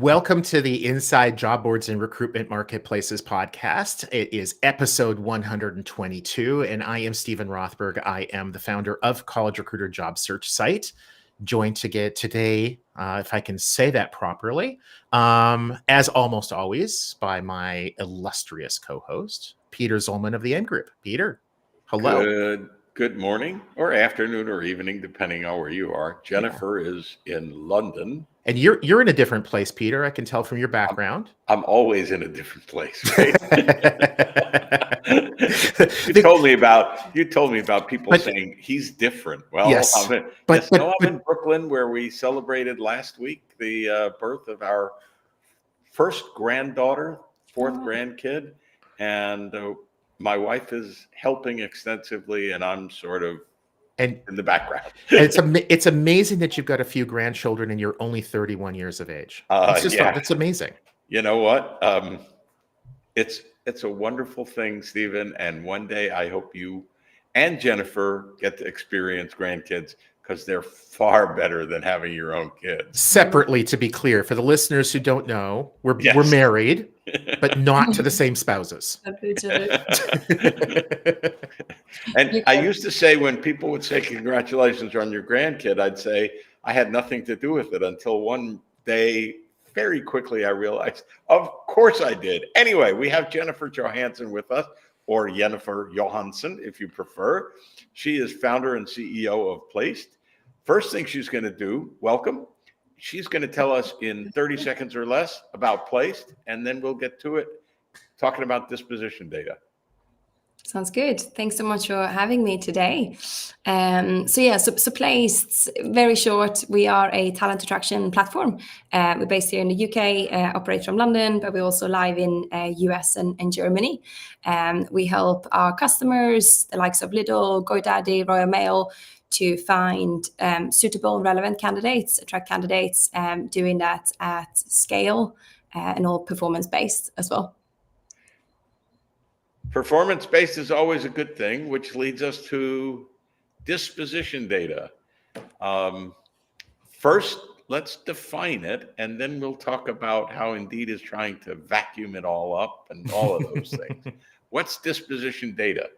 Welcome to the Inside Job Boards and Recruitment Marketplaces podcast. It is episode 122, and I am Stephen Rothberg. I am the founder of College Recruiter Job Search Site, joined today, if I can say that properly, as almost always, by my illustrious co-host, Peter Zollman of the M Group. Peter, hello. Good morning or afternoon or evening, depending on where you are. Jennifer is in London. And you're in a different place, Peter. I can tell from your background. I'm always in a different place. Right? You told me about people saying he's different. Well, yes, I'm in Brooklyn, where we celebrated last week the birth of our first granddaughter, fourth grandkid, and my wife is helping extensively, and I'm sort of in the background. It's amazing that you've got a few grandchildren and you're only 31 years of age. That's amazing. You know what? It's a wonderful thing, Stephen. And one day I hope you and Jennifer get to experience grandkids, because they're far better than having your own kids. Separately, to be clear, for the listeners who don't know, we're married, but not to the same spouses. And I used to say, when people would say congratulations on your grandkid, I'd say I had nothing to do with it, until one day, very quickly, I realized, of course I did. Anyway, we have Jennifer Johansson with us, or Jennifer Johansson, if you prefer. She is founder and CEO of Placed. First thing she's going to do, welcome. She's going to tell us in 30 seconds or less about Placed, and then we'll get to it, talking about disposition data. Sounds good. Thanks so much for having me today. So Placed, very short, we are a talent attraction platform. We're based here in the UK, operate from London, but we're also live in US and Germany. We help our customers, the likes of Lidl, GoDaddy, Royal Mail, to find suitable and relevant candidates, attract candidates, doing that at scale and all performance-based as well. Performance-based is always a good thing, which leads us to disposition data. First, let's define it, and then we'll talk about how Indeed is trying to vacuum it all up and all of those things. What's disposition data?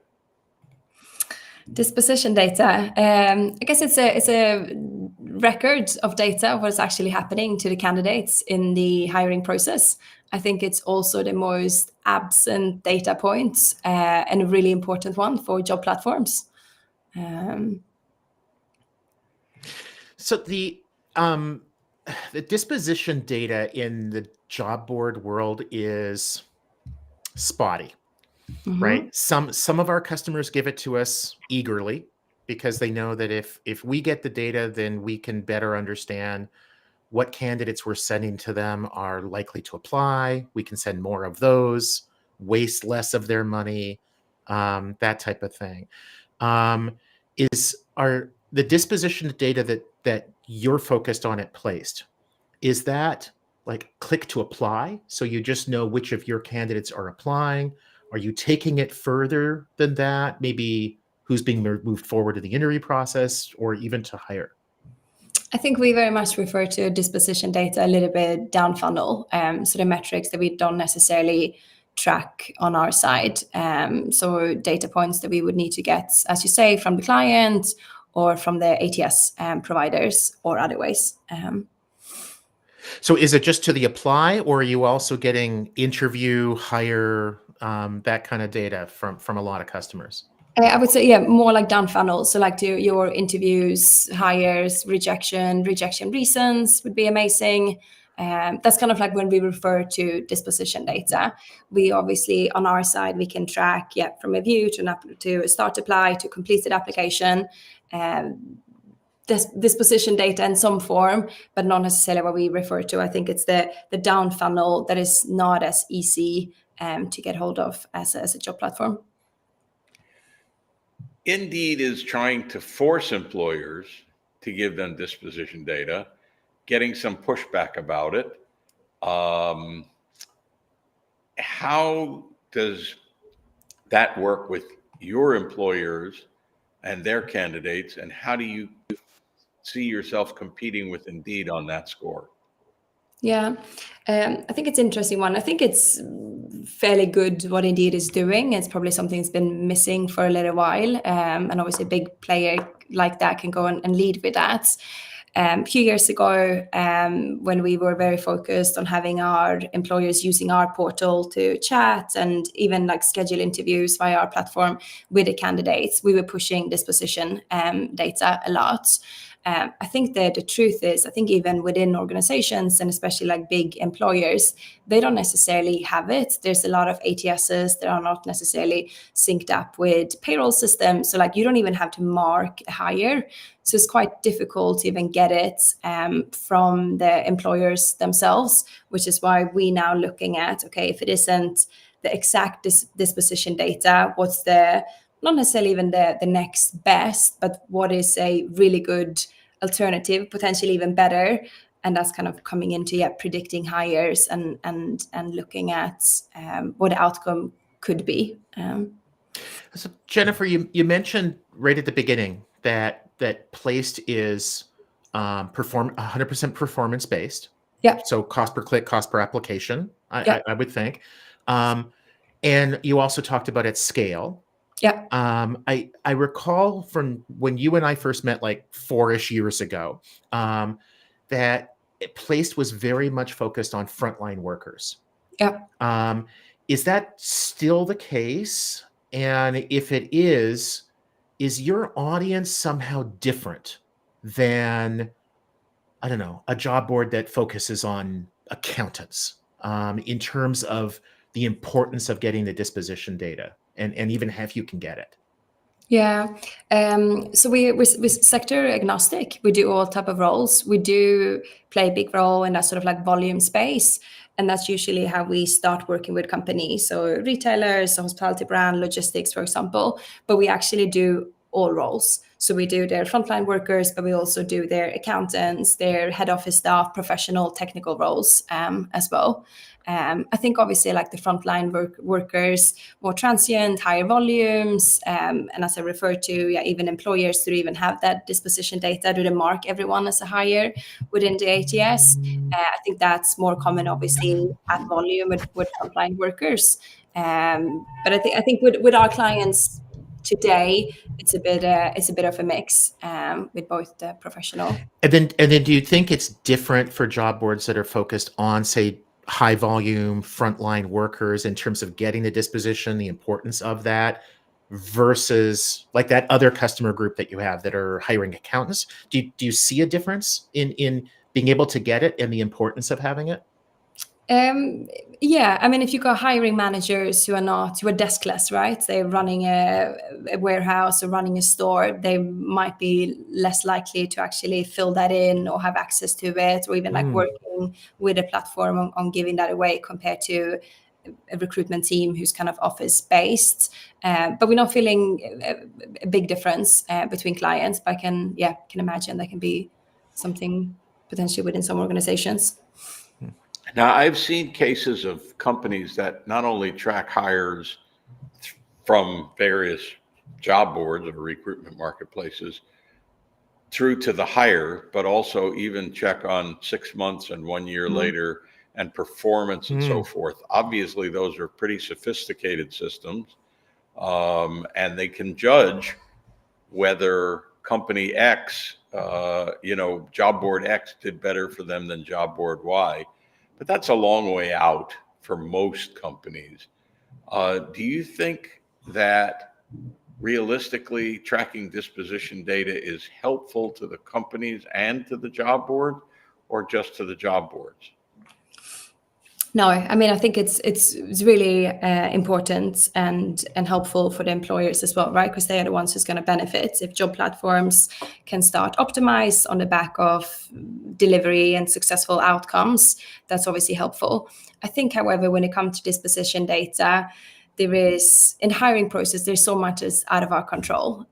Disposition data, I guess it's a record of data of what's actually happening to the candidates in the hiring process. I think it's also the most absent data points and a really important one for job platforms. So the disposition data in the job board world is spotty. Mm-hmm. Right. Some of our customers give it to us eagerly, because they know that if we get the data, then we can better understand what candidates we're sending to them are likely to apply. We can send more of those, waste less of their money, that type of thing. Are the disposition data that you're focused on at Placed, is that like click to apply? So you just know which of your candidates are applying? Are you taking it further than that? Maybe who's being moved forward to the interview process, or even to hire? I think we very much refer to disposition data a little bit down funnel. So the metrics that we don't necessarily track on our side. So data points that we would need to get, as you say, from the client or from the ATS providers or other ways. So is it just to the apply, or are you also getting interview, hire, that kind of data from a lot of customers? I would say, more like down funnel. So like to your interviews, hires, rejection reasons would be amazing. That's kind of like when we refer to disposition data. We obviously, on our side, we can track from a view to a start apply to completed application. Disposition data in some form, but not necessarily what we refer to. I think it's the down funnel that is not as easy to get hold of as a job platform. Indeed is trying to force employers to give them disposition data, getting some pushback about it. How does that work with your employers and their candidates, and how do you see yourself competing with Indeed on that score? Yeah, I think it's an interesting one. I think it's fairly good what Indeed is doing. It's probably something that's been missing for a little while. And obviously a big player like that can go and lead with that. A few years ago, when we were very focused on having our employers using our portal to chat and even like schedule interviews via our platform with the candidates, we were pushing disposition data a lot. I think that the truth is, I think even within organizations and especially like big employers, they don't necessarily have it. There's a lot of ATSs that are not necessarily synced up with payroll systems. So like you don't even have to mark a hire. So it's quite difficult to even get it from the employers themselves, which is why we now looking at, okay, if it isn't the exact disposition data, what's the, not necessarily even the next best, but what is a really good alternative, potentially even better. And that's kind of coming into predicting hires and looking at what the outcome could be. So Jennifer, you mentioned right at the beginning that Placed is 100% performance based. Yeah. So cost per click, cost per application, I would think. And you also talked about at scale. Yeah. I recall from when you and I first met like 4-ish years ago, that Placed was very much focused on frontline workers. Yeah. Is that still the case? And if it is your audience somehow different than, I don't know, a job board that focuses on accountants in terms of the importance of getting the disposition data and even if you can get it? Yeah. So we're sector agnostic. We do all type of roles. We do play a big role in that sort of like volume space. And that's usually how we start working with companies. So retailers, hospitality brand, logistics, for example. But we actually do all roles. So we do their frontline workers, but we also do their accountants, their head office staff, professional technical roles as well. I think obviously like the frontline workers, more transient, higher volumes. And as I referred to, even employers do even have that disposition data. Do they mark everyone as a hire within the ATS? I think that's more common, obviously, at volume with frontline workers. But I think with our clients today, it's a bit of a mix with both the professional. And then do you think it's different for job boards that are focused on, say, high volume frontline workers in terms of getting the disposition, the importance of that, versus like that other customer group that you have that are hiring accountants? Do you see a difference in being able to get it and the importance of having it? Yeah, I mean, if you got hiring managers who are deskless, right? They're running a warehouse or running a store, they might be less likely to actually fill that in or have access to it, or even like working with a platform on giving that away compared to a recruitment team who's kind of office based. But we're not feeling a big difference between clients. But I can imagine there can be something potentially within some organizations. Now, I've seen cases of companies that not only track hires from various job boards or recruitment marketplaces through to the hire, but also even check on 6 months and 1 year later and performance and so forth. Obviously, those are pretty sophisticated systems, and they can judge whether company X, job board X did better for them than job board Y. But that's a long way out for most companies. Do you think that realistically tracking disposition data is helpful to the companies and to the job board, or just to the job boards? No, I mean, I think it's really important and helpful for the employers as well, right? Because they are the ones who's going to benefit. If job platforms can start optimize on the back of delivery and successful outcomes, that's obviously helpful. I think, however, when it comes to disposition data, there is, in the hiring process, there's so much is out of our control.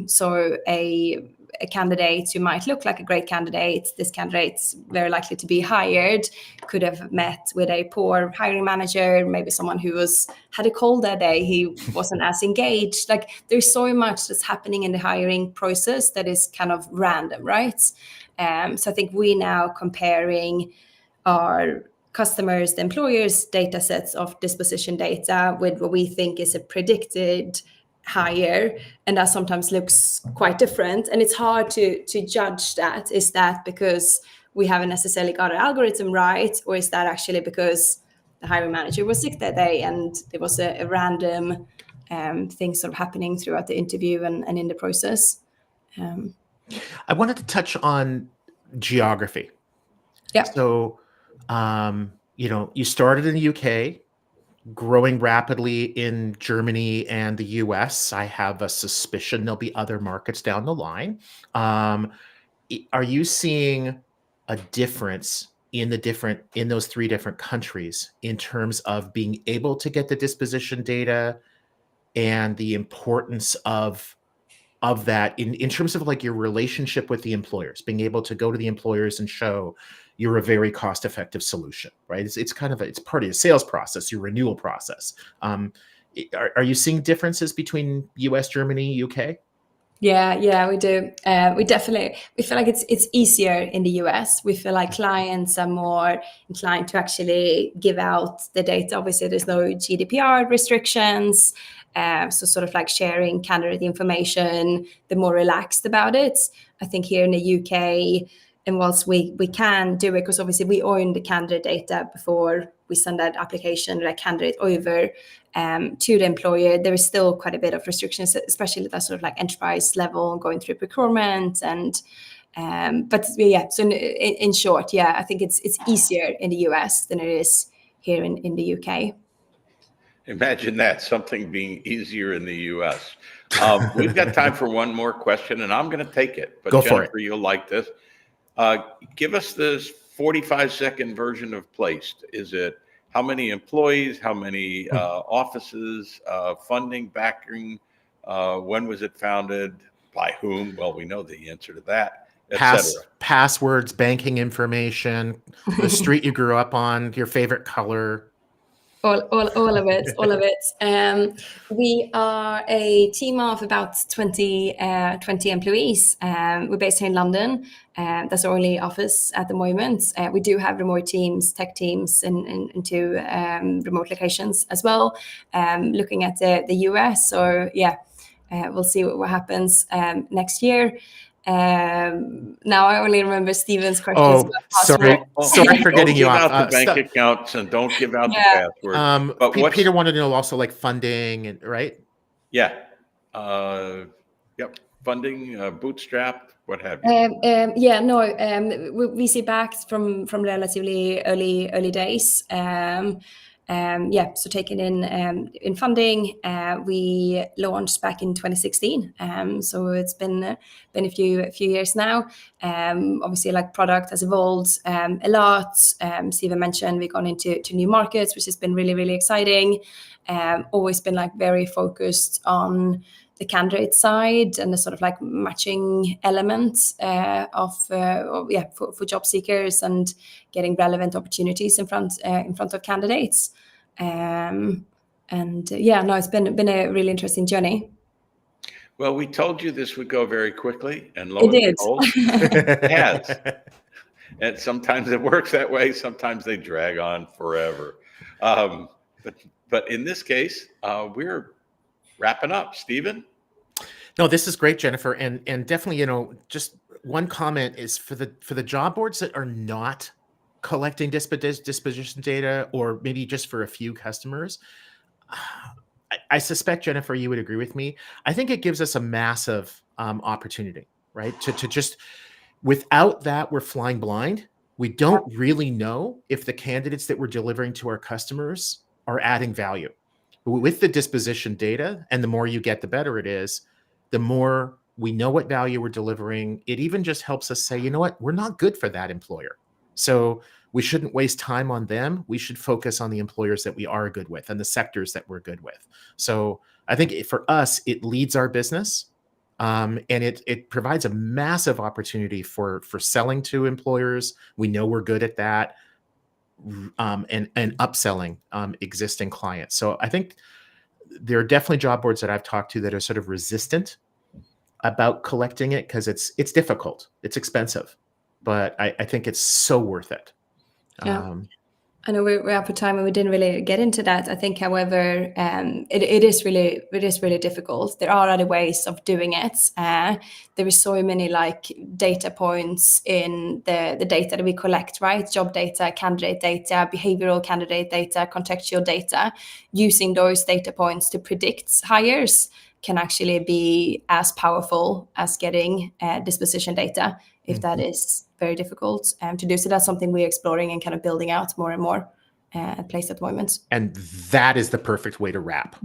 So a candidate who might look like a great candidate, this candidate's very likely to be hired, could have met with a poor hiring manager, maybe someone who had a cold that day, he wasn't as engaged. Like there's so much that's happening in the hiring process that is kind of random, right? So I think we now comparing our customers, the employers' data sets of disposition data with what we think is a predicted hire, and that sometimes looks quite different. And it's hard to judge that. Is that because we haven't necessarily got an algorithm right, or is that actually because the hiring manager was sick that day and there was a random thing sort of happening throughout the interview and in the process? I wanted to touch on geography. Yeah. So, you started in the UK, growing rapidly in Germany and the US. I have a suspicion there'll be other markets down the line. Are you seeing a difference in those 3 different countries in terms of being able to get the disposition data and the importance of that in terms of like your relationship with the employers, being able to go to the employers and show you're a very cost-effective solution, right? It's kind of it's part of the sales process, your renewal process. Are you seeing differences between US, Germany, UK? Yeah, we do. We feel like it's easier in the US. We feel like clients are more inclined to actually give out the data. Obviously, there's no GDPR restrictions. So sort of like sharing candidate information, they're more relaxed about it. I think here in the UK, and whilst we can do it, because obviously we own the candidate data before we send that application, that candidate over to the employer, there is still quite a bit of restrictions, especially at that sort of like enterprise level, going through procurement and but yeah. So in short, yeah, I think it's easier in the US than it is here in the UK. Imagine that, something being easier in the US. We've got time for one more question, and I'm going to take it. But Go for Jennifer, it. you'll like this. Give us this 45-second version of Placed. Is it how many employees, how many offices, funding, backing, when was it founded, by whom? Well, we know the answer to that, etc. Passwords, banking information, the street you grew up on, your favorite color. All of it. We are a team of about 20 employees. We're based here in London. That's our only office at the moment. We do have remote teams, tech teams in 2 remote locations as well. Looking at the US, so yeah, we'll see what happens next year. Now I only remember Steven's questions. Sorry for getting you off. Don't give out the bank accounts and don't give out the password. But Peter wanted to know also like funding, and right? Yeah. Yep. Funding, bootstrapped, what have you. VC backed from relatively early days. So taken in funding, we launched back in 2016. So it's been a few years now. Obviously, like product has evolved a lot. Steven mentioned we've gone into new markets, which has been really, really exciting. Always been like very focused on the candidate side and the sort of like matching elements for job seekers and getting relevant opportunities in front of candidates. It's been a really interesting journey. Well, we told you this would go very quickly, and lo and behold, it has. And sometimes it works that way. Sometimes they drag on forever. But in this case, we're wrapping up. Steven? No, this is great, Jennifer. And definitely, just one comment is for the job boards that are not collecting disposition data, or maybe just for a few customers, I suspect, Jennifer, you would agree with me. I think it gives us a massive opportunity, right? To just, without that, we're flying blind. We don't really know if the candidates that we're delivering to our customers are adding value. With the disposition data, and the more you get, the better it is, the more we know what value we're delivering. It even just helps us say, you know what, we're not good for that employer. So we shouldn't waste time on them. We should focus on the employers that we are good with and the sectors that we're good with. So I think for us, it leads our business, and it provides a massive opportunity for selling to employers. We know we're good at that, and upselling existing clients. So I think there are definitely job boards that I've talked to that are sort of resistant about collecting it because it's difficult, it's expensive, but I think it's so worth it. Yeah. I know we're up for time and we didn't really get into that. I think, however, it is really difficult. There are other ways of doing it. There is so many like data points in the data that we collect, right? Job data, candidate data, behavioral candidate data, contextual data. Using those data points to predict hires can actually be as powerful as getting disposition data, if that is very difficult to do. So that's something we're exploring and kind of building out more and more at Place at the moment. And that is the perfect way to wrap.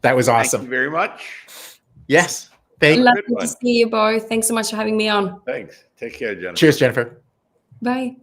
That was awesome. Thank you very much. Yes. Lovely to see you both. Thanks so much for having me on. Thanks. Take care, Jennifer. Cheers, Jennifer. Bye.